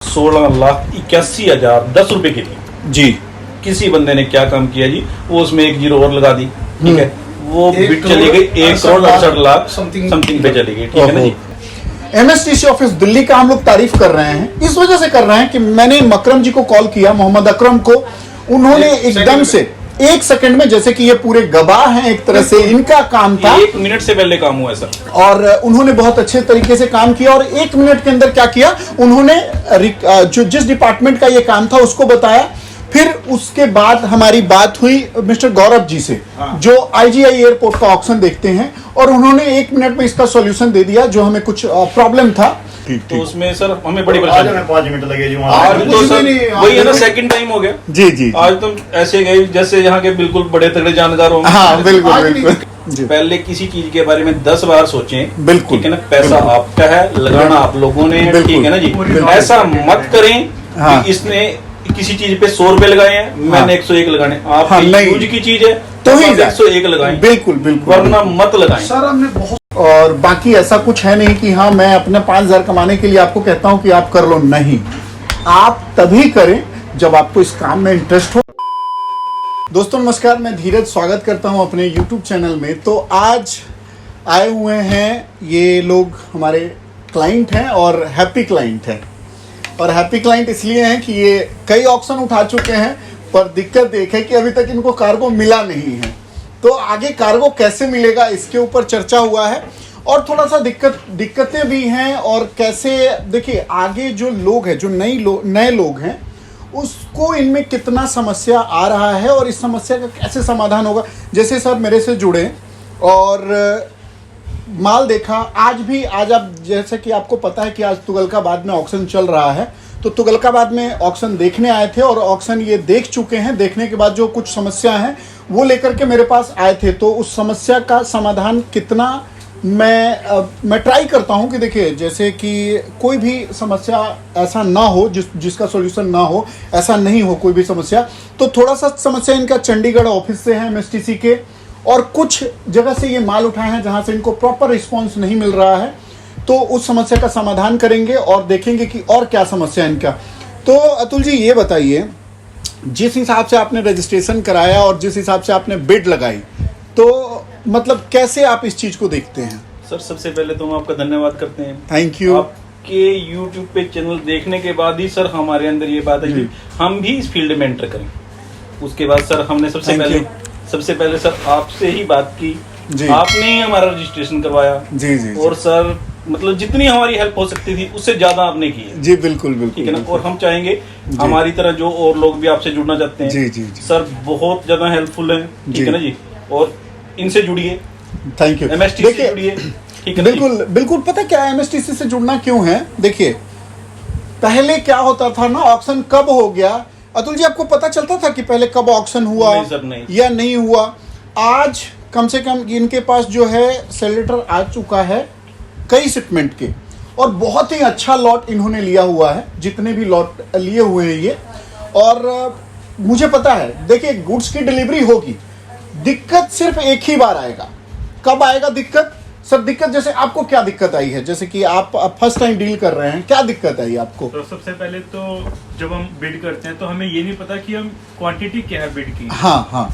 16,81,010 की थी जी। किसी बंदे ने क्या काम किया जी, वो उसमें एक जीरो और लगा दी, ठीक है, वो बिट चली गई 1,68,00,000 समथिंग पे चली गई, ठीक है ना जी। एमएसटीसी ऑफिस दिल्ली का हम लोग तारीफ कर रहे हैं, इस वजह से कर रहे हैं कि मैंने मकरम जी को कॉल किया, मोहम्मद अकरम को, उन्होंने एकदम से 1 सेकंड में, जैसे कि ये पूरे गवाह हैं एक तरह से, इनका काम था, 1 मिनट से पहले काम हुआ है सर, और उन्होंने बहुत अच्छे तरीके से काम किया। और 1 मिनट के अंदर क्या किया उन्होंने, जो जिस डिपार्टमेंट का ये काम था उसको बताया। फिर उसके बाद हमारी बात हुई मिस्टर गौरव जी से, जो आईजीआई एयरपोर्ट का ऑक्शन देखते हैं, और उन्होंने 1 मिनट में इसका सॉल्यूशन दे दिया, जो हमें कुछ प्रॉब्लम था। तो उसमें सर हमें बड़ी परेशानी, 5 मिनट लगे जी आज तो सर वही है ना, सेकंड टाइम हो गया जी जी। आज तुम ऐसे गए जैसे यहाँ के बिल्कुल बड़े तगड़े जानकार हो। हाँ बिल्कुल बिल्कुल। पहले किसी चीज के बारे में 10 बार सोचें, बिल्कुल, ठीक है ना, पैसा आपका है, लगाना आप लोगों ने, ठीक है ना जी। ऐसा मत करें कि इसने किसी चीज पे 100 रुपए लगाए हैं, मैंने 101 लगाने, आप यूज की चीज है तो ही 101 लगाएं, बिल्कुल बिल्कुल, वरना मत लगाएं सर। हमने बहुत, और बाकी ऐसा कुछ है नहीं कि हाँ मैं अपने 5,000 कमाने के लिए आपको कहता हूं कि आप कर लो, नहीं, आप तभी करें जब आपको इस काम में इंटरेस्ट हो। दोस्तों नमस्कार, मैं धीरज स्वागत करता हूं अपने YouTube चैनल में। तो आज आए हुए हैं ये लोग, हमारे क्लाइंट हैं और हैप्पी क्लाइंट हैं। और हैप्पी क्लाइंट इसलिए हैं कि ये कई ऑक्शन उठा चुके हैं, पर दिक्कत एक है कि अभी तक इनको कार्गो मिला नहीं है। तो आगे कार्गो कैसे मिलेगा इसके ऊपर चर्चा हुआ है, और थोड़ा सा दिक्कतें भी हैं। और कैसे, देखिए आगे जो लोग हैं, जो नए लोग हैं, उसको इनमें कितना समस्या आ रहा है और इस समस्या का कैसे समाधान होगा। जैसे सर मेरे से जुड़े और माल देखा, आज आप, जैसे कि आपको पता है कि आज तुगलकाबाद में ऑक्शन चल रहा है, तो तुगलकाबाद में ऑक्शन देखने आए थे, और ऑक्शन ये देख चुके हैं। देखने के बाद जो कुछ समस्या हैं वो लेकर के मेरे पास आए थे। तो उस समस्या का समाधान कितना मैं ट्राई करता हूं कि देखिए, जैसे कि कोई भी समस्या ऐसा ना हो जिसका सॉल्यूशन ना हो, ऐसा नहीं हो कोई भी समस्या। तो थोड़ा सा समस्या इनका चंडीगढ़ ऑफिस से है, एमएसटीसी के, और कुछ जगह से ये माल उठाए हैं जहां से इनको प्रॉपर रिस्पॉन्स नहीं मिल रहा है। तो उस समस्या का समाधान करेंगे और देखेंगे कि और क्या समस्या है इनका। तो अतुल जी ये बताइए, जिस हिसाब से आपने रजिस्ट्रेशन कराया और जिस हिसाब से आपने बिड लगाई, तो मतलब कैसे आप इस चीज को देखते हैं? सर सबसे पहले तो हम आपका धन्यवाद करते हैं, थैंक यू। आपके YouTube पे चैनल देखने के बाद ही सर हमारे अंदर ये बात है कि हम भी इस फील्ड में एंटर करें। उसके बाद सर हमने सबसे पहले सर आपसे ही बात की, आपने ही हमारा रजिस्ट्रेशन करवाया जी, और सर मतलब जितनी हमारी हेल्प हो सकती थी उससे ज्यादा आपने की है जी। बिल्कुल बिल्कुल, ठीक है ना। और हम चाहेंगे हमारी तरह जो और लोग भी आपसे जुड़ना चाहते हैं, जी सर बहुत ज्यादा हेल्पफुल है, ठीक है ना जी, और इनसे जुड़िए, थैंक यू। एमएसटीसी से जुड़िए, ठीक है। बिल्कुल बिल्कुल, पता क्या एमएसटीसी से जुड़ना क्यों है? देखिए पहले क्या होता था ना, ऑक्शन कब हो गया, अतुल जी आपको पता चलता था कि पहले कब ऑक्शन हुआ? नहीं सर, नहीं। या नहीं हुआ। आज कम से कम इनके पास जो है सेल लेटर आ चुका है कई शिपमेंट के, और बहुत ही अच्छा लॉट इन्होंने लिया हुआ है, जितने भी लॉट लिए हुए हैं ये। और मुझे पता है, देखिए गुड्स की डिलीवरी होगी, दिक्कत सिर्फ एक ही बार आएगा। कब आएगा दिक्कत? सर दिक्कत जैसे आपको क्या दिक्कत आई है? जैसे कि आप फर्स्ट टाइम डील कर रहे हैं, क्या दिक्कत आई आपको? तो सबसे पहले तो जब हम बिड करते हैं तो हमें ये नहीं पता कि हम क्वांटिटी क्या है बिड की। हाँ,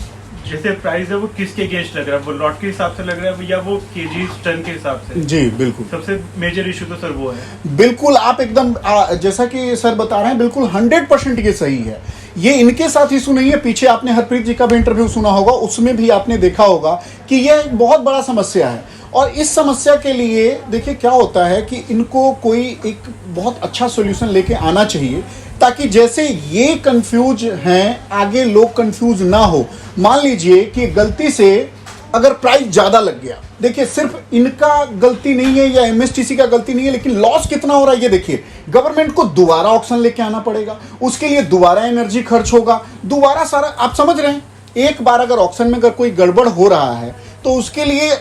जैसे प्राइस है वो किसके अगेंस्ट लग रहा है, वो लॉट के हिसाब से लग रहा है या वो केजी टन के हिसाब से। जी बिल्कुल, सबसे मेजर इशू तो सर वो है। बिल्कुल, आप एकदम जैसा कि सर बता रहे हैं, बिल्कुल 100% ये सही है। ये इनके साथ इशू नहीं है। पीछे आपने हरप्रीत जी का भी इंटरव्यू सुना होगा, उसमें भी आपने देखा होगा कि यह एक बहुत बड़ा समस्या है। और इस समस्या के लिए देखिए क्या होता है कि इनको कोई एक बहुत अच्छा सॉल्यूशन लेके आना चाहिए, ताकि जैसे ये कंफ्यूज हैं आगे लोग कंफ्यूज ना हो। मान लीजिए कि गलती से अगर प्राइस ज्यादा लग गया, देखिए सिर्फ इनका गलती नहीं है या एमएसटीसी का गलती नहीं है, लेकिन लॉस कितना हो रहा है ये देखिए। गवर्नमेंट को दोबारा ऑक्शन लेके आना पड़ेगा, उसके लिए दोबारा एनर्जी खर्च होगा, दोबारा सारा, आप समझ रहे हैं। एक बार अगर ऑक्शन में अगर कोई गड़बड़ हो रहा है तो उसके लिए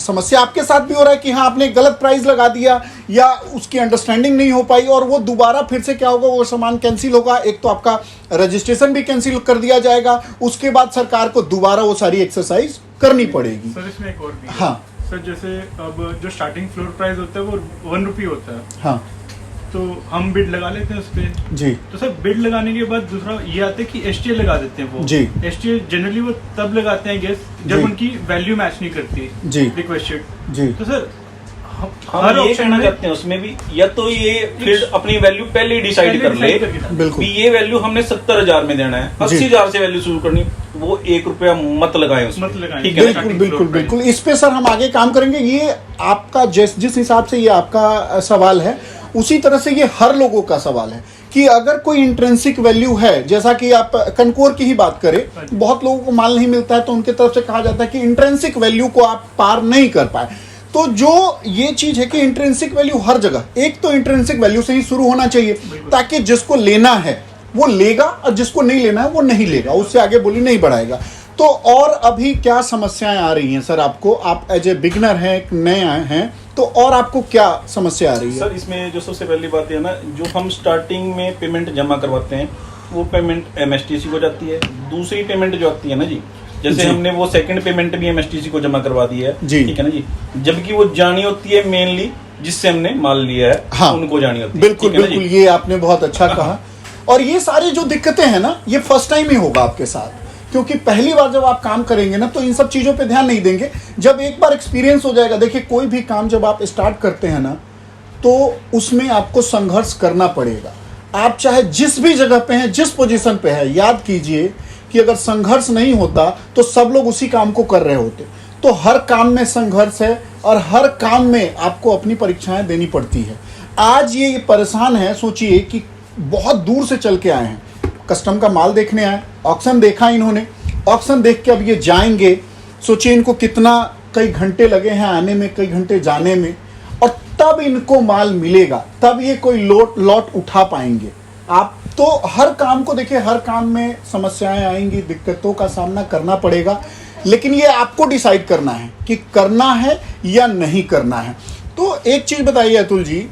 समस्या आपके साथ भी हो रहा है कि हाँ आपने गलत प्राइस लगा दिया या उसकी अंडरस्टैंडिंग नहीं हो पाई, और वो दोबारा फिर से क्या होगा, वो सामान कैंसिल होगा। एक तो आपका रजिस्ट्रेशन भी कैंसिल कर दिया जाएगा, उसके बाद सरकार को दोबारा वो सारी एक्सरसाइज करनी पड़ेगी। सर इसमें एक और भी है। हाँ सर जैसे अब जो स्टार्टिंग फ्लोर प्राइस होता है वो 1 रुपये होता है। हाँ, तो हम बिड लगा लेते हैं उस पे जी। तो सर बिड लगाने के बाद दूसरा ये आता है कि एसटीए लगा देते हैं वो जी। एसटीए जनरली वो तब लगाते हैं गैस जब जी। उनकी वैल्यू मैच नहीं करती जी। रिक्वेस्टेड। जी। तो सर हम ये कहना चाहते हैं उसमें भी, या तो ये फील्ड अपनी वैल्यू पहले ही डिसाइड कर ले बिल्कुल। भी ये वैल्यू हमने 70,000 में देना है, 80,000 से वैल्यू शुरू करनी, वो 1 रुपया मत लगाएं उसमें, मत लगाएं। ठीक है ना? बिल्कुल बिल्कुल बिल्कुल। इस पे सर हम आगे काम करेंगे। ये आपका जिस हिसाब से ये आपका सवाल है, उसी तरह से ये हर लोगों का सवाल है कि अगर कोई इंट्रिंसिक वैल्यू है, जैसा कि आप कनकोर की ही बात करें, बहुत लोगों को माल नहीं मिलता है तो उनके तरफ से कहा जाता है कि इंट्रिंसिक वैल्यू को आप पार नहीं कर पाए। तो जो ये चीज है कि इंट्रिंसिक वैल्यू हर जगह, एक तो इंट्रिंसिक वैल्यू से ही शुरू होना चाहिए ताकि जिसको लेना है वो लेगा और जिसको नहीं लेना है वो नहीं लेगा, उससे आगे बोली नहीं बढ़ाएगा। तो और अभी क्या समस्याएं आ रही हैं सर आपको? आप एज ए बिगनर हैं, एक नए आए हैं, तो और आपको क्या समस्या आ रही है? सर इसमें जो सबसे पहली बात है ना, जो हम स्टार्टिंग में पेमेंट जमा करवाते हैं वो पेमेंट एमएसटीसी को जाती है। दूसरी पेमेंट जो आती है ना जी, जैसे जी। हमने वो सेकंड पेमेंट भी एमएसटीसी को जमा करवा दी है, जी। ठीक है ना जी, जबकि वो जानी होती है मेनली जिससे हमने माल लिया है, हाँ, उनको जानी होती है। बिल्कुल ठीक है ना बिल्कुल, जी? ये आपने बहुत अच्छा कहा। और ये सारी जो दिक्कतें हैं ना, ये फर्स्ट टाइम ही होगा आपके साथ, क्योंकि पहली बार जब आप काम करेंगे ना तो इन सब चीजों पे ध्यान नहीं देंगे। जब एक बार एक्सपीरियंस हो जाएगा, देखिए कोई भी काम जब आप स्टार्ट करते हैं ना तो उसमें आपको संघर्ष करना पड़ेगा। आप चाहे जिस भी जगह पे हैं, जिस पोजीशन पे है, याद कीजिए कि अगर संघर्ष नहीं होता तो सब लोग उसी काम को कर रहे होते। तो हर काम में संघर्ष है और हर काम में आपको अपनी परीक्षाएं देनी पड़ती है। आज ये परेशान है, सोचिए कि बहुत दूर से चल के आए हैं, कस्टम का माल देखने आए, ऑक्शन देखा इन्होंने, ऑक्शन देख के अब ये जाएंगे, सोचिए इनको कितना, कई घंटे लगे हैं आने में, कई घंटे जाने में, और तब इनको माल मिलेगा, तब ये कोई लॉट उठा पाएंगे। आप तो हर काम को देखिए, हर काम में समस्याएं आएंगी, दिक्कतों का सामना करना पड़ेगा, लेकिन ये आपको डिसाइड करना है कि करना है या नहीं करना है। तो एक चीज बताइए अतुल जी,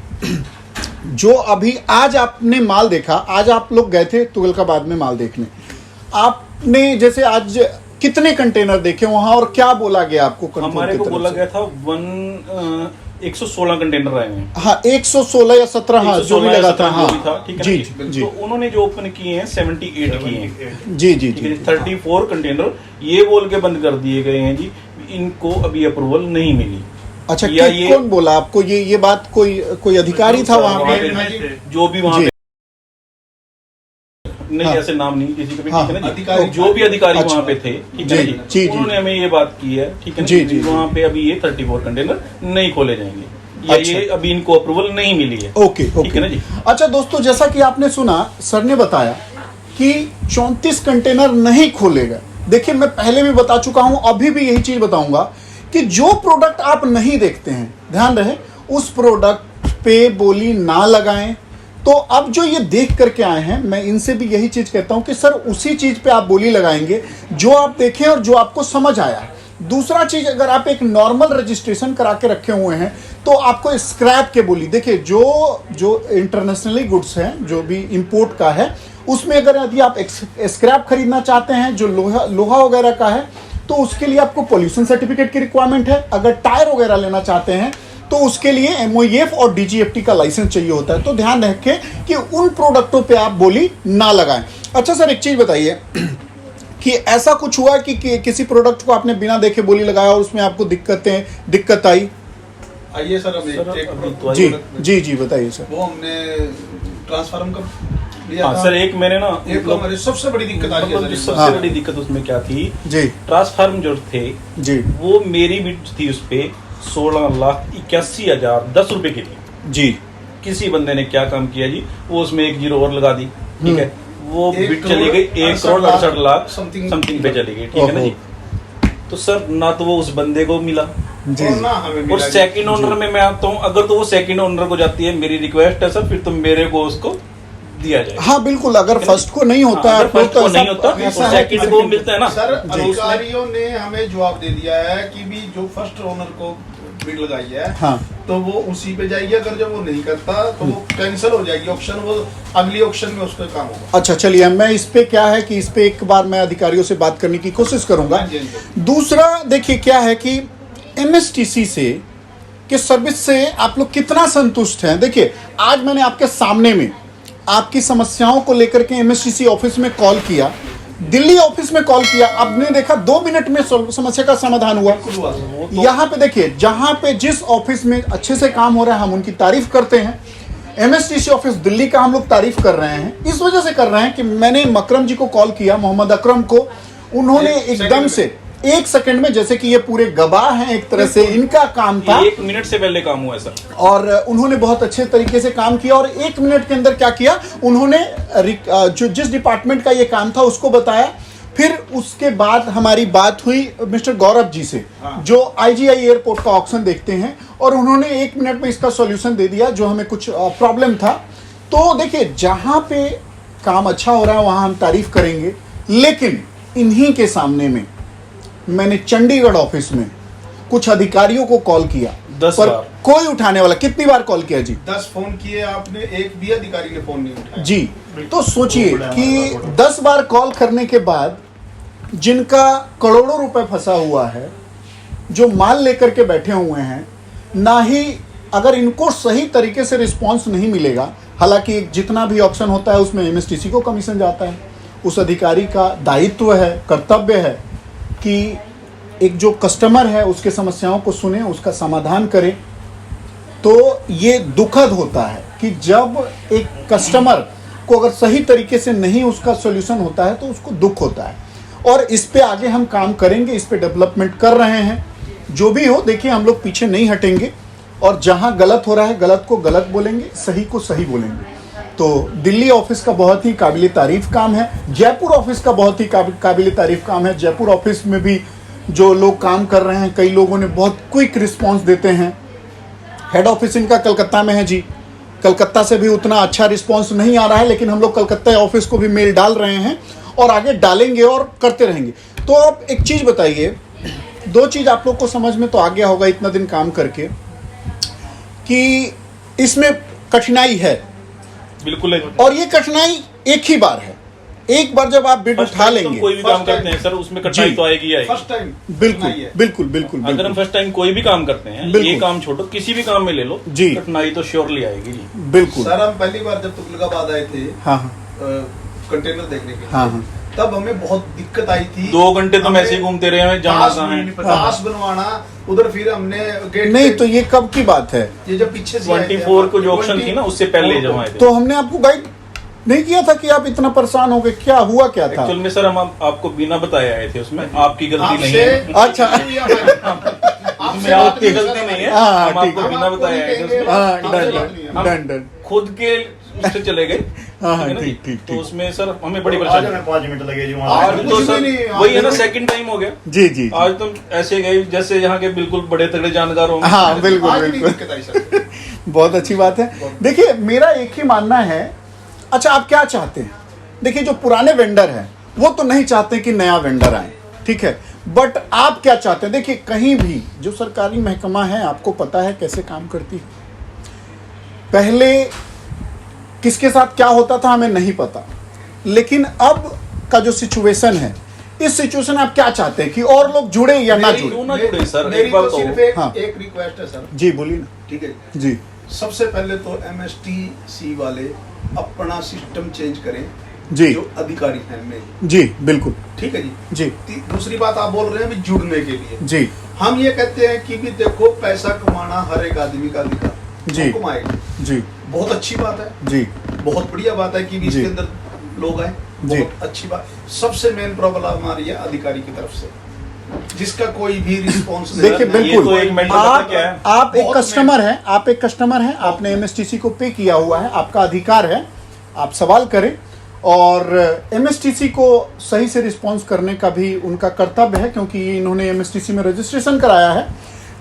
जो अभी आज आपने माल देखा, आज आप लोग गए थे तुगलकाबाद में माल देखने, आपने जैसे आज कितने कंटेनर देखे वहां और क्या बोला गया आपको? हमारे को बोला गया था 116 कंटेनर आए हैं। हाँ, 116 या 17, हाँ जो भी लगा था, हाँ ठीक है जी ना? जी तो उन्होंने जो ओपन किए हैं 78 किए हैं जी जी जी। 34 कंटेनर ये बोल के बंद कर दिए गए हैं जी, इनको अभी अप्रूवल नहीं मिली। अच्छा, या ये कौन बोला आपको ये बात? कोई अधिकारी था वहां पे? जो भी वहां जी। पे नहीं, हाँ। ऐसे नाम नहीं किसी का भी, हाँ। ठीक है ना जी? अधिकारी, जो भी अधिकारी अच्छा। वहां पे थे, ठीक जी, है ना जी, जी, जी। उन्होंने हमें ये बात की है, ठीक है ना जी, जी, जी, जी। वहां पे अभी ये 34 कंटेनर नहीं खोले जाएंगे, या अच्छा। ये अभी इनको अप्रूवल नहीं मिली है। ओके ठीक है ना ओके। जी? अच्छा दोस्तों, जैसा कि आपने सुना, सर ने बताया कि 34 कंटेनर नहीं खोले गए। देखिए, मैं पहले भी बता चुका हूं, अभी भी यही चीज बताऊंगा कि जो प्रोडक्ट आप नहीं देखते हैं, ध्यान रहे, उस प्रोडक्ट पे बोली ना लगाएं। तो अब जो ये देख करके आए हैं, मैं इनसे भी यही चीज कहता हूं कि सर उसी चीज पे आप बोली लगाएंगे जो आप देखें और जो आपको समझ आया। दूसरा चीज, अगर आप एक नॉर्मल रजिस्ट्रेशन करा के रखे हुए हैं तो आपको स्क्रैप के बोली, देखिए जो इंटरनेशनली गुड्स हैं, जो भी इंपोर्ट का है, उसमें अगर यदि आप स्क्रैप खरीदना चाहते हैं जो लोहा वगैरह का है, तो उसके लिए आपको पोल्यूशन सर्टिफिकेट की रिक्वायरमेंट है। अगर टायर वगैरह लेना चाहते हैं तो उसके लिए MOEF और DGFT का लाइसेंस चाहिए होता है। तो ध्यान रखें कि उन प्रोडक्टों पे आप बोली ना लगाएं। अच्छा सर, एक चीज बताइए कि ऐसा कुछ हुआ कि किसी प्रोडक्ट को आपने बिना देखे बोली लगाया और उसमें आपको दिक्कत आई? आइए सर, हम जी जी जी बताइए सर। वो हमने ट्रांसफार्म का लिया हाँ था। सर, एक मैंने ना, एक तो हमारी सबसे बड़ी दिक्कत आ रही है मतलब सर, सबसे हाँ। बड़ी दिक्कत उसमें क्या थी, जी ट्रांसफार्म जो थे जी वो मेरी बिड थी उस पे 16,81,010 रुपए की थी जी। किसी बंदे ने क्या काम किया जी, वो उसमें एक जीरो और लगा दी, ठीक है, वो एक बिड चली गई 1,68,00,000 समथिंग पे चली गई, ठीक है ना जी? तो सर ना तो वो उस बंदे को मिला, जी और ना हमें और मिला। सेकंड ओनर में मैं आता हूँ, अगर तो वो सेकंड ओनर को जाती है, मेरी रिक्वेस्ट है सर, फिर तो मेरे को उसको दिया जाए। हाँ बिल्कुल, अगर फर्स्ट को नहीं होता है, अगर फर्स्ट तो को ऐसा- नहीं होता ऐसा तो है सेकंड को मिलता है ना। सर, जी। अधिकारियों ने हमें जवाब दे दिया है कि भी जो फर्स्ट ओनर को बिड लगाई है, हाँ तो वो उसी पे जाएगी। अगर जब वो नहीं करता तो वो कैंसिल हो जाएगी ऑप्शन, वो अगली ऑप्शन में उसका काम होगा। अच्छा, चलिए, मैं इस पे क्या है कि इस पे एक बार मैं अधिकारियों से बात करने की कोशिश करूंगा। हाँ जी, हाँ जी। दूसरा देखिए क्या है कि MSTC से कि सर्विस से आप लोग कितना संतुष्ट हैं। देखिए, आज मैंने आपके सामने में आपकी समस्याओं को लेकर के एमएसटीसी ऑफिस में कॉल किया, दिल्ली ऑफिस में कॉल किया, आपने देखा 2 मिनट में समस्या का समाधान हुआ। यहाँ पे देखिए, जहाँ पे जिस ऑफिस में अच्छे से काम हो रहा है हम उनकी तारीफ करते हैं। एमएसटीसी ऑफिस दिल्ली का हम लोग तारीफ कर रहे हैं, इस वजह से कर रहे हैं कि मैंने मकरम जी को कॉल किया, मोहम्मद अकरम को, उन्होंने एकदम से 1 सेकंड में, जैसे कि ये पूरे गवाह हैं एक तरह से, इनका काम था, 1 मिनट से पहले काम हुआ है सर, और उन्होंने बहुत अच्छे तरीके से काम किया। और 1 मिनट के अंदर क्या किया उन्होंने, जो जिस डिपार्टमेंट का ये काम था उसको बताया। फिर उसके बाद हमारी बात हुई मिस्टर गौरव जी से, जो आईजीआई एयरपोर्ट का ऑक्शन देखते हैं, और उन्होंने 1 मिनट में इसका सॉल्यूशन दे दिया जो हमें कुछ प्रॉब्लम था। तो देखिए, जहां पे काम अच्छा हो रहा है वहां हम तारीफ करेंगे, लेकिन इन्हीं के सामने में मैंने चंडीगढ़ ऑफिस में कुछ अधिकारियों को कॉल किया, 10 पर बार। कोई उठाने वाला, कितनी बार कॉल किया जी? 10 फोन किए आपने, एक भी अधिकारी ने फोन नहीं उठाया जी। तो सोचिए कि 10 बार कॉल करने के बाद जिनका करोड़ों रुपए फंसा हुआ है, जो माल लेकर के बैठे हुए हैं, ना ही अगर इनको सही तरीके से रिस्पांस नहीं मिलेगा, हालांकि जितना भी ऑक्शन होता है उसमें एमएसटीसी को कमीशन जाता है, उस अधिकारी का दायित्व है, कर्तव्य है कि एक जो कस्टमर है उसके समस्याओं को सुने, उसका समाधान करे। तो ये दुखद होता है कि जब एक कस्टमर को अगर सही तरीके से नहीं उसका सॉल्यूशन होता है तो उसको दुख होता है। और इस पे आगे हम काम करेंगे, इस पे डेवलपमेंट कर रहे हैं। जो भी हो, देखिए, हम लोग पीछे नहीं हटेंगे, और जहां गलत हो रहा है गलत को गलत बोलेंगे, सही को सही बोलेंगे। तो दिल्ली ऑफिस का बहुत ही काबिल तारीफ काम है, जयपुर ऑफिस का बहुत ही काबिल तारीफ काम है। जयपुर ऑफिस में भी जो लोग काम कर रहे हैं, कई लोगों ने बहुत क्विक रिस्पांस देते हैं। हेड ऑफिस इनका कलकत्ता में है जी, कलकत्ता से भी उतना अच्छा रिस्पांस नहीं आ रहा है, लेकिन हम लोग कलकत्ता ऑफिस को भी मेल डाल रहे हैं और आगे डालेंगे और करते रहेंगे। तो अब एक चीज़ बताइए, 2 चीज़ आप लोग को समझ में तो आ गया होगा इतना दिन काम करके, कि इसमें कठिनाई है, बिल्कुल है। और ये कठिनाई एक ही बार है, एक बार जब आप बिड उठा लेंगे। कोई भी काम करते हैं सर, उसमें कठिनाई तो आएगी ही आएगी। फर्स्ट टाइम बिल्कुल बिल्कुल बिल्कुल अगर हम फर्स्ट टाइम कोई भी काम करते हैं, ये काम छोड़ो, किसी भी काम में ले लो जी, कठिनाई तो श्योरली आएगी जी। बिल्कुल सर, हम पहली बार जब तुगलकाबाद आए थे, हाँ कंटेनर देखने के लिए, हाँ, तब हमें बहुत दिक्कत आई थी। 2 घंटे तो ऐसे ही घूमते रहे, हमें जाना कहाँ है, पास बनवाना उधर, फिर हमने गेट नहीं, तो ये कब की बात है? ये जब पीछे से 24 को जो ऑप्शन थी ना, उससे पहले जब आए थे। तो हमने आपको गाइड नहीं किया था कि आप इतना परेशान हो गए, क्या हुआ क्या था? एक्चुअल में सर हम आपको बिना बताए आए थे, उसमें आपकी गलती नहीं है। अच्छा, उसमें आपकी गलती नहीं है, हाँ, हम ठीक आपको है। बिना बताए आए थे उसमें। हाँ, डन। खुद के उससे चले गए। हाँ, है ना जी? ठीक। तो उसमें सर हमें बड़ी आज परेशानी। हमें 5 मिनट लगे जी आज वहाँ आज तो कुछ सर भी नहीं, वही है आज ना, तो- सेकंड टाइम हो गया। जी। आज तुम ऐसे गए जैसे यहाँ के बिल्कुल बड़े तगड़े जानकार होंगे। हाँ, बिल्कुल आज नहीं बिल्कुल, दिक्कत आई सर। बहुत अच्छी बात है। देखिए, मेरा एक ही मानना है। अच्छा, आप क्या चाहते हैं? देखिए, जो पुराने वेंडर हैं वो तो नहीं चाहते कि नया वेंडर आए, ठीक है, बट आप क्या चाहते हैं? देखिए, कहीं भी जो सरकारी महकमा है, आपको पता है कैसे काम करती है। पहले किसके साथ क्या होता था हमें नहीं पता, लेकिन अब का जो सिचुएशन है, इस सिचुएशन में आप क्या चाहते हैं कि और लोग जुड़े या ना जुड़े? क्यों ना जुड़े सर? मेरी एक बार तो तो सिर्फ हाँ। एक रिक्वेस्ट है सर, जी बोलिए ना। ठीक है। जी सबसे पहले तो एमएसटीसी वाले अपना सिस्टम चेंज करें, जी जो अधिकारी हैं में, जी बिल्कुल ठीक है जी। जी दूसरी बात आप बोल रहे हैं भी जुड़ने के लिए, जी हम ये कहते हैं कि भी देखो, पैसा कमाना हर एक आदमी का अधिकार, जी। वो कमाएगा, जी बहुत अच्छी बात है, जी बहुत बढ़िया बात है कि भी जी। इसके अंदर लोग आए, जी। बहुत अच्छी बात। सबसे मेन प्रॉब्लम हमारी है अधिकारी की तरफ से, जिसका कोई भी रिस्पॉन्स नहीं। देखिए, ये बिल्कुल, तो एक मेंटल आप क्या है? आप एक बहुत कस्टमर हैं, आप एक कस्टमर हैं, आपने एमएसटीसी को पे किया हुआ है, आपका अधिकार है, आप सवाल करें, और एमएसटीसी को सही से रिस्पॉन्स करने का भी उनका कर्तव्य है, क्योंकि इन्होंने एमएसटीसी में रजिस्ट्रेशन कराया है।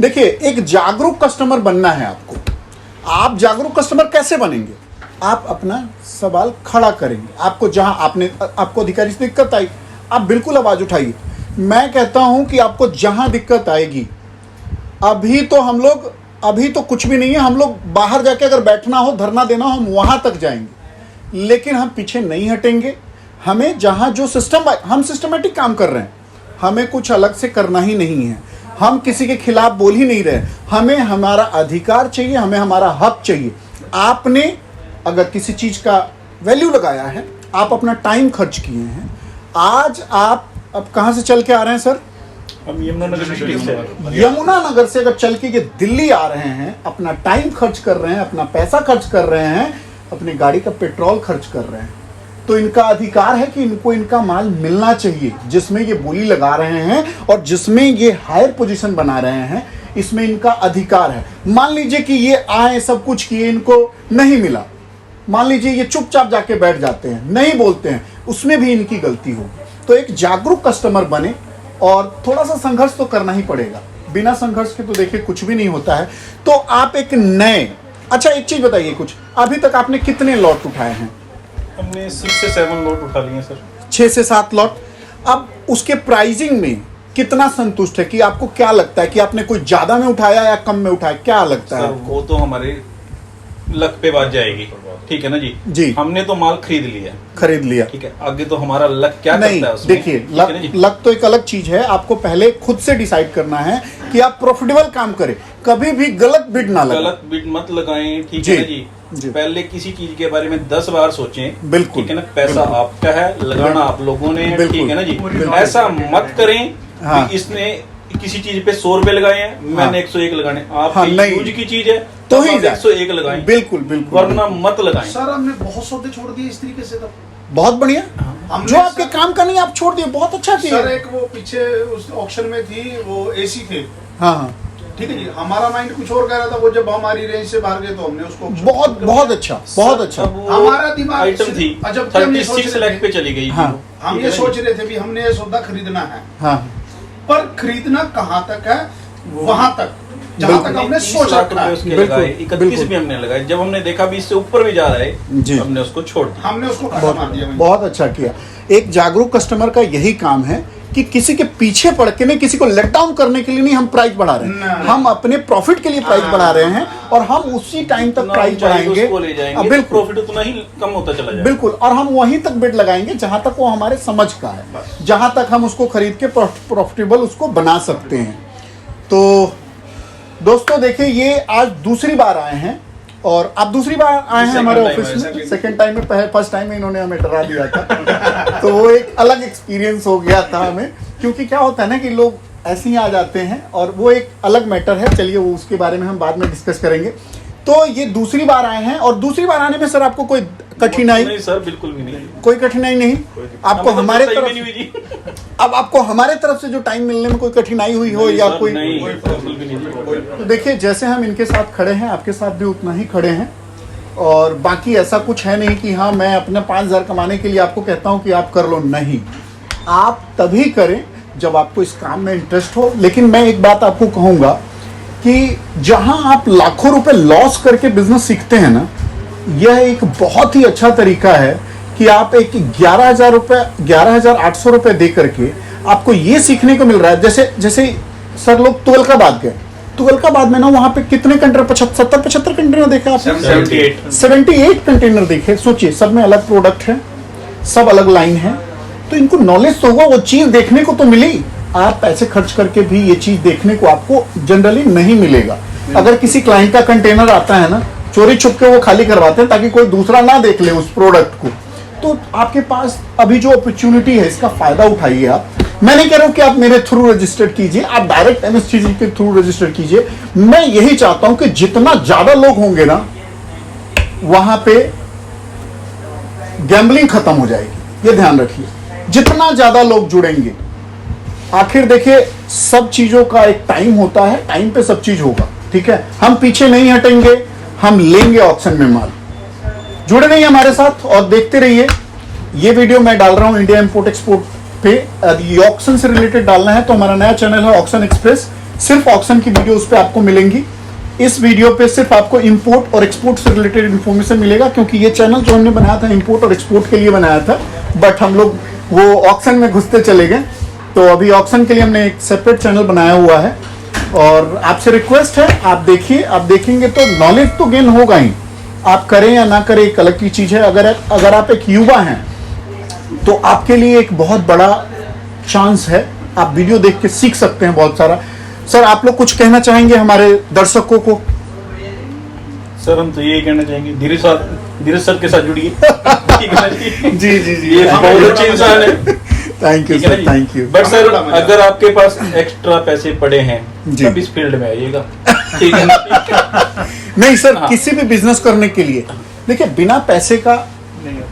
देखिए, एक जागरूक कस्टमर बनना है आपको। आप जागरूक कस्टमर कैसे बनेंगे? आप अपना सवाल खड़ा करेंगे। आपको जहां आपको अधिकारी से दिक्कत आई, आप बिल्कुल आवाज उठाइए। मैं कहता हूं कि आपको जहां दिक्कत आएगी, अभी तो कुछ भी नहीं है, हम लोग बाहर जाके अगर बैठना हो, धरना देना हो, हम वहां तक जाएंगे, लेकिन हम पीछे नहीं हटेंगे। हमें जहां जो सिस्टम, हम सिस्टमेटिक काम कर रहे हैं, हमें कुछ अलग से करना ही नहीं है। हम किसी के खिलाफ बोल ही नहीं रहे। हमें हमारा अधिकार चाहिए, हमें हमारा हक चाहिए। आपने अगर किसी चीज का वैल्यू लगाया है, आप अपना टाइम खर्च किए हैं, आज आप अब कहां से चल के आ रहे हैं सर? हम यमुनानगर डिस्ट्रिक्ट से। यमुनानगर से अगर चल के ये दिल्ली आ रहे हैं, अपना टाइम खर्च कर रहे हैं, अपना पैसा खर्च कर रहे हैं, अपनी गाड़ी का पेट्रोल खर्च कर रहे हैं, तो इनका अधिकार है कि इनको इनका माल मिलना चाहिए। जिसमें ये बोली लगा रहे हैं और जिसमें ये हायर पोजीशन बना रहे हैं, इसमें इनका अधिकार है। मान लीजिए कि ये आए, सब कुछ किए, इनको नहीं मिला, मान लीजिए ये चुपचाप जाके बैठ जाते हैं, नहीं बोलते हैं, उसमें भी इनकी गलती होगी। तो एक जागरूक कस्टमर बने और थोड़ा सा संघर्ष तो करना ही पड़ेगा। बिना संघर्ष के तो देखिए कुछ भी नहीं होता है। तो आप एक नए, अच्छा एक चीज बताइए, कुछ अभी तक आपने कितने लॉट उठाए हैं? हमने 6 से 7 लॉट उठा लिए सर। 6 से 7 लॉट। अब उसके प्राइसिंग में कितना संतुष्ट है? कि आपको क्या लगता है कि आपने कोई ज्यादा में उठाया या कम में उठाया, क्या लगता है सर आपको? वो तो हमारे लक पे बात जाएगी, ठीक है ना जी। जी। हमने तो माल खरीद लिया, खरीद लिया, ठीक है, आगे तो हमारा लक क्या नहीं करता है उसमें, देखिए, ठीक है ना जी? लक तो एक अलग चीज है। आपको पहले खुद से डिसाइड करना है कि आप प्रॉफिटेबल काम करें, कभी भी गलत बिड ना लगाएं। गलत बिड मत लगाएं, ठीक जी, है ना जी। जी। पहले किसी चीज के बारे में 10 बार सोचें, बिल्कुल, ठीक है ना। पैसा बिल्कुल। आपका है, लगाना आप लोगों ने, बिल्कुल, ठीक है ना जी। बिल्कुल। ऐसा मत करें हाँ। कि इसने किसी चीज पे 100 रुपए लगाए हैं, मैंने 101 लगाने। आप हाँ, नहीं। यूज की चीज है तो तो ही आप जाए। 101 लगाएं, बिल्कुल बिल्कुल, वरना मत लगाएं। सर हमने बहुत सौदे छोड़ दिए इस तरीके से। तब बहुत बढ़िया। हमने जो आपके सर- काम का नहीं आप छोड़ दिए, बहुत अच्छा सर किया। एक वो पीछे उस ऑक्शन में थी, वो एसी थे, हाँ हाँ, ठीक है जी। हमारा माइंड कुछ और कह रहा था, वो जब हमारी रेंज से बाहर गए तो हमने उसको बहुत बहुत अच्छा, बहुत अच्छा। अब वो हमारा दिमाग आइटम सिर्फ- थी, जब तक हमने 36 सोच लाख रहे पे थे। चली गई। हाँ। हम ये सोच रहे थे भी हमने ये सौदा खरीदना है, हाँ पर खरीदना कहाँ तक है, वहां तक जहां तक हमने 30 सोच लाख रखा रुपए है। उसके बिल्कुल, लगाए, 31 बिल्कुल। भी हमने लगाए। जब हमने देखा भी इससे ऊपर भी जा रहा है, जी। हमने उसको छोड़ दिया। हमने उसको काटा मार दिया वहीं। बहुत अच्छा किया। एक जागरूक कस्टमर का यही काम है कि किसी के पीछे पड़ के नहीं, किसी को लेट डाउन करने के लिए नहीं हम प्राइस बढ़ा रहे हैं, नहीं। हम अपने प्रॉफिट के लिए प्राइस बढ़ा रहे हैं और हम उसी टाइम तक जितना प्राइस ऊंचाई बढ़ाएंगे। उसको ले जाएंगे, बिल्कुल तो प्रॉफिट उतना ही कम होता चला जाएगा। बिल्कुल, और हम वहीं तक बिड लगाएंगे जहां तक वो हमारे समझ का है, जहां तक हम उसको खरीद के प्रॉफिटेबल उसको बना सकते हैं। तो दोस्तों देखिए, ये आज दूसरी बार आए हैं और आप दूसरी बार आए हैं Second हमारे time ऑफिस है, में। सेकंड टाइम में, फर्स्ट टाइम में इन्होंने हमें डरा दिया था तो वो एक अलग एक्सपीरियंस हो गया था हमें, क्योंकि क्या होता है ना कि लोग ऐसे ही आ जाते हैं और वो एक अलग मैटर है। चलिए वो उसके बारे में हम बाद में डिस्कस करेंगे। तो ये दूसरी बार आए हैं और दूसरी बार आने में सर आपको कोई कठिनाई? नहीं सर, बिल्कुल भी नहीं। कोई कठिनाई नहीं आपको? हमें तो हमारे पता ही तरफ नहीं हुई जी। अब आपको हमारे तरफ से जो टाइम मिलने में कोई कठिनाई हुई हो या सर, कोई? नहीं, बिल्कुल भी नहीं। तो देखिए, जैसे हम इनके साथ खड़े हैं, आपके साथ भी उतना ही खड़े हैं। और बाकी ऐसा कुछ है नहीं कि हाँ मैं अपने 5,000 कमाने के लिए आपको कहता हूँ कि आप कर लो, नहीं। आप तभी करें जब आपको इस काम में इंटरेस्ट हो। लेकिन मैं एक बात आपको कहूँगा कि जहाँ आप लाखों रुपए लॉस करके बिजनेस सीखते हैं ना, यह एक बहुत ही अच्छा तरीका है कि आप एक 11,000 रुपये, 11,800 रुपये दे करके आपको ये सीखने को मिल रहा है। जैसे सर लोग तुगलकाबाद गए, तुगलकाबाद में ना वहाँ पे कितने कंटेनर, 75 कंटेनर देखे आपने? 78 कंटेनर देखे। सोचिए, सब में अलग प्रोडक्ट है, सब अलग लाइन है, तो इनको नॉलेज तो होगा, वो चीज देखने को तो मिली। आप पैसे खर्च करके भी ये चीज देखने को आपको जनरली नहीं मिलेगा। अगर किसी क्लाइंट का कंटेनर आता है ना, चोरी छुप के वो खाली करवाते हैं ताकि कोई दूसरा ना देख ले उस प्रोडक्ट को। तो आपके पास अभी जो अपॉर्चुनिटी है, इसका फायदा उठाइए आप। मैं नहीं कह रहा हूं कि आप मेरे थ्रू रजिस्टर्ड कीजिए, आप डायरेक्ट एमएसटीजी के थ्रू रजिस्टर कीजिए। मैं यही चाहता हूं कि जितना ज्यादा लोग होंगे ना, वहां पे गैम्बलिंग खत्म हो जाएगी। ये ध्यान रखिए, जितना ज्यादा लोग जुड़ेंगे। आखिर देखिए, सब चीजों का एक टाइम होता है, टाइम पे सब चीज होगा, ठीक है। हम पीछे नहीं हटेंगे, हम लेंगे ऑक्शन में माल। जुड़े रहिए हमारे साथ और देखते रहिए। ये वीडियो मैं डाल रहा हूं इंडिया इंपोर्ट एक्सपोर्ट पे। यदि ऑक्शन से रिलेटेड डालना है तो हमारा नया चैनल है ऑक्शन एक्सप्रेस, सिर्फ ऑक्शन की वीडियो उस पर आपको मिलेंगी। इस वीडियो पे सिर्फ आपको इंपोर्ट और एक्सपोर्ट से रिलेटेड इन्फॉर्मेशन मिलेगा, क्योंकि ये चैनल जो हमने बनाया था इंपोर्ट और एक्सपोर्ट के लिए बनाया था, बट हम लोग वो ऑक्शन में घुसते चले गए। तो अभी ऑक्शन के लिए हमने एक सेपरेट चैनल बनाया हुआ है और आपसे रिक्वेस्ट है, आप देखिए, आप देखेंगे तो नॉलेज तो गेन होगा ही। आप करें या ना करें एक अलग की चीज है। अगर आप एक युवा हैं तो आपके लिए एक बहुत बड़ा चांस है, आप वीडियो देख के सीख सकते हैं बहुत सारा। सर आप लोग कुछ कहना चाहेंगे हमारे दर्शकों को? सर हम तो यही कहना चाहेंगे, धीरज सर के साथ जुड़िए। ठीक है ना जी? जी जी जी, ये बहुत अच्छे इंसान है। Thank you sir, thank you. But sir अगर आपके पास एक्स्ट्रा पैसे पड़े हैं जी। तब इस फील्ड में आइएगा। ठीक है ना? नहीं सर, हाँ। किसी भी बिजनेस करने के लिए देखिए बिना पैसे का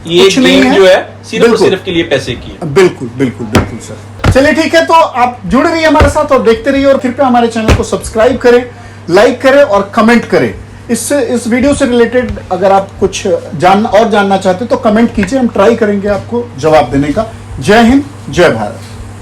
ये कुछ नहीं गेम है। जो है सिर्फ और बिल्कुल। सिर्फ के लिए पैसे की है। बिल्कुल बिल्कुल बिल्कुल सर। चलिए ठीक है, तो आप जुड़ रहिए हमारे साथ और देखते रहिए, और कृपया हमारे चैनल को सब्सक्राइब करें, लाइक करें और कमेंट करें। इस वीडियो से रिलेटेड अगर आप कुछ जानना चाहते हैं तो कमेंट कीजिए, हम ट्राई करेंगे आपको जवाब देने का। जय हिंद, जय भारत।